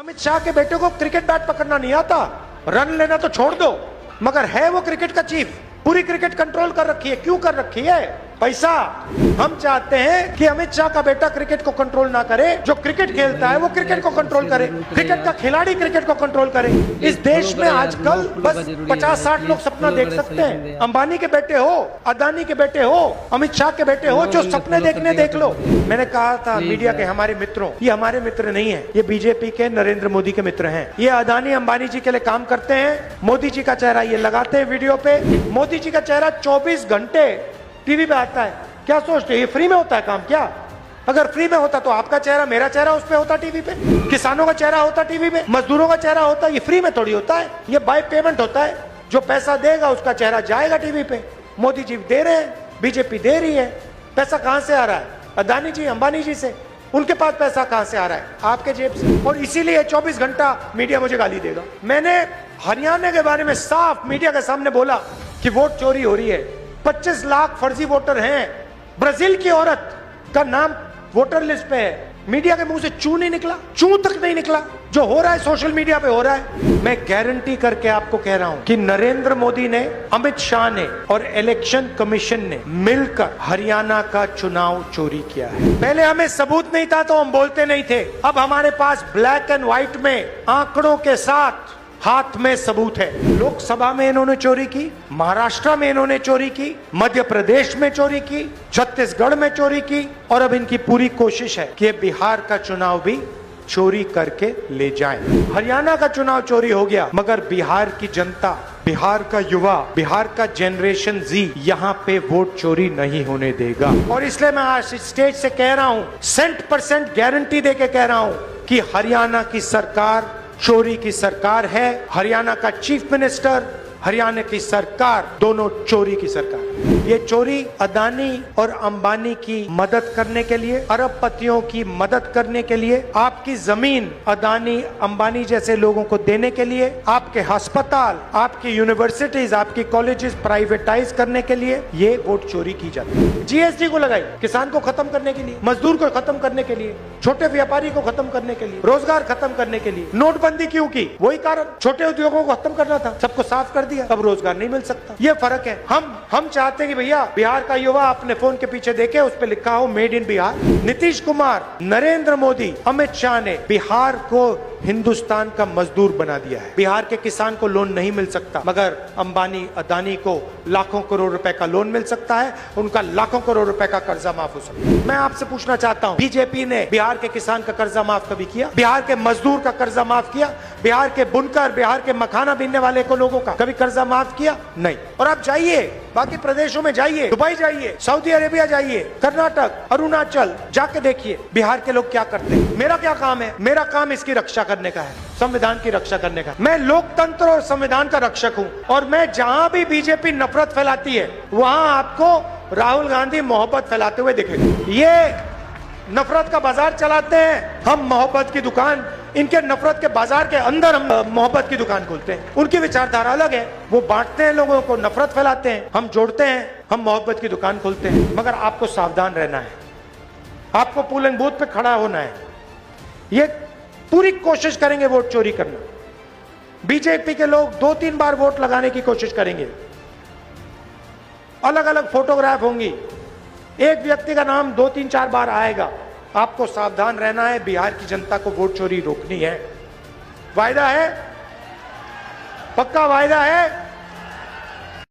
अमित शाह के बेटे को क्रिकेट बैट पकड़ना नहीं आता, रन लेना तो छोड़ दो, मगर है वो क्रिकेट का चीफ। पूरी क्रिकेट कंट्रोल कर रखी है। क्यों कर रखी है? पैसा। हम चाहते हैं कि अमित शाह का बेटा क्रिकेट को कंट्रोल ना करे, जो क्रिकेट खेलता है वो क्रिकेट को कंट्रोल करे, क्रिकेट का खिलाड़ी क्रिकेट को कंट्रोल करे। इस देश में आजकल बस 50-60 लोग सपना देख सकते हैं। अंबानी के बेटे हो, अदानी के बेटे हो, अमित शाह के बेटे हो, जो सपने देखने देख लो। मैंने कहा था मीडिया के हमारे मित्रों, ये हमारे मित्र नहीं है, ये बीजेपी के नरेंद्र मोदी के मित्र हैं। ये अदानी अंबानी जी के लिए काम करते हैं। मोदी जी का चेहरा ये लगाते हैं वीडियो पे। मोदी जी का चेहरा 24 घंटे टीवी पे आता है। क्या सोचते हैं ये फ्री में होता है काम? क्या अगर फ्री में होता तो आपका चेहरा, मेरा चेहरा उस पे होता टीवी पे, किसानों का चेहरा होता टीवी पे, मजदूरों का चेहरा होता। ये फ्री में थोड़ी होता है, ये बाय पेमेंट होता है। जो पैसा देगा उसका चेहरा जाएगा टीवी पे। मोदी जी दे रहे हैं, बीजेपी दे रही है। पैसा कहां से आ रहा है? अदानी जी अंबानी जी से। उनके पास पैसा कहां से आ रहा है? आपके जेब से। और इसीलिए 24 घंटा मीडिया मुझे गाली देगा। मैंने हरियाणा के बारे में साफ मीडिया के सामने बोला कि वोट चोरी हो रही है। 25 लाख फर्जी वोटर हैं। ब्राजील की औरत का नाम वोटर लिस्ट पे है। मीडिया के मुंह से चू नहीं निकला, चू तक नहीं निकला। जो हो रहा है सोशल मीडिया पे हो रहा है। मैं गारंटी करके आपको कह रहा हूं कि नरेंद्र मोदी ने, अमित शाह ने और इलेक्शन कमीशन ने मिलकर हरियाणा का चुनाव चोरी किया है। पहले हमें सबूत नहीं था तो हम बोलते नहीं थे। अब हमारे पास ब्लैक एंड व्हाइट में आंकड़ों के साथ हाथ में सबूत है। लोकसभा में इन्होंने चोरी की, महाराष्ट्र में इन्होंने चोरी की, मध्य प्रदेश में चोरी की, छत्तीसगढ़ में चोरी की, और अब इनकी पूरी कोशिश है कि बिहार का चुनाव भी चोरी करके ले जाएं। हरियाणा का चुनाव चोरी हो गया, मगर बिहार की जनता, बिहार का युवा, बिहार का जनरेशन जी यहाँ पे वोट चोरी नहीं होने देगा। और इसलिए मैं आज स्टेज से कह रहा हूँ, 100% गारंटी देके कह रहा हूँ कि हरियाणा की सरकार चोरी की सरकार है। हरियाणा का चीफ मिनिस्टर, हरियाणा की सरकार, दोनों चोरी की सरकार। ये चोरी अदानी और अंबानी की मदद करने के लिए, अरबपतियों की मदद करने के लिए, आपकी जमीन अदानी अंबानी जैसे लोगों को देने के लिए, आपके अस्पताल, आपकी यूनिवर्सिटीज, आपकी कॉलेजेस प्राइवेटाइज करने के लिए ये वोट चोरी की जाती है। जीएसटी को लगाई किसान को खत्म करने के लिए, मजदूर को खत्म करने के लिए, छोटे व्यापारी को खत्म करने के लिए, रोजगार खत्म करने के लिए। नोटबंदी क्यों की? वही कारण, छोटे उद्योगों को खत्म करना था, सबको साफ कर दिया, अब रोजगार नहीं मिल सकता। ये फर्क है। हम चाहते हैं कि भैया बिहार का युवा अपने फोन के पीछे देखे, उस पे लिखा हो मेड इन बिहार। नीतीश कुमार, नरेंद्र मोदी, अमित शाह ने बिहार को हिंदुस्तान का मजदूर बना दिया है। बिहार के किसान को लोन नहीं मिल सकता, मगर अंबानी अदानी को लाखों करोड़ रुपए का लोन मिल सकता है, उनका लाखों करोड़ रुपए का कर्जा माफ हो सकता है। मैं आपसे पूछना चाहता हूं, बीजेपी ने बिहार के किसान का कर्जा माफ कभी किया? बिहार के मजदूर का कर्जा माफ किया? बिहार के बुनकर, बिहार के मखाना बीनने वाले को लोगों का कभी कर्जा माफ किया? नहीं। और आप जाइए बाकी प्रदेशों में, जाइए दुबई, जाइए सऊदी अरेबिया, जाइए कर्नाटक, अरुणाचल, जाके देखिए बिहार के लोग क्या करते हैं। मेरा क्या काम है? मेरा काम इसकी रक्षा करने का है, संविधान की रक्षा करने का। मैं लोकतंत्र और संविधान का रक्षक हूं, और मैं जहां भी बीजेपी नफरत फैलाती है वहां आपको राहुल गांधी मोहब्बत फैलाते हुए दिखेंगे। ये नफरत का बाजार चलाते हैं, हम मोहब्बत की दुकान, इनके नफरत के बाजार के अंदर हम मोहब्बत की दुकान खोलते हैं। उनकी विचारधारा अलग है, वो बांटते हैं लोगों को, नफरत फैलाते हैं, हम जोड़ते हैं, हम मोहब्बत की दुकान खोलते हैं। मगर आपको सावधान रहना है, आपको पोलिंग बूथ पे खड़ा होना है। ये पूरी कोशिश करेंगे वोट चोरी करना। बीजेपी के लोग 2-3 बार वोट लगाने की कोशिश करेंगे, अलग अलग फोटोग्राफ होंगी, एक व्यक्ति का नाम 2-3-4 बार आएगा। आपको सावधान रहना है, बिहार की जनता को वोट चोरी रोकनी है। वायदा है, पक्का वायदा है।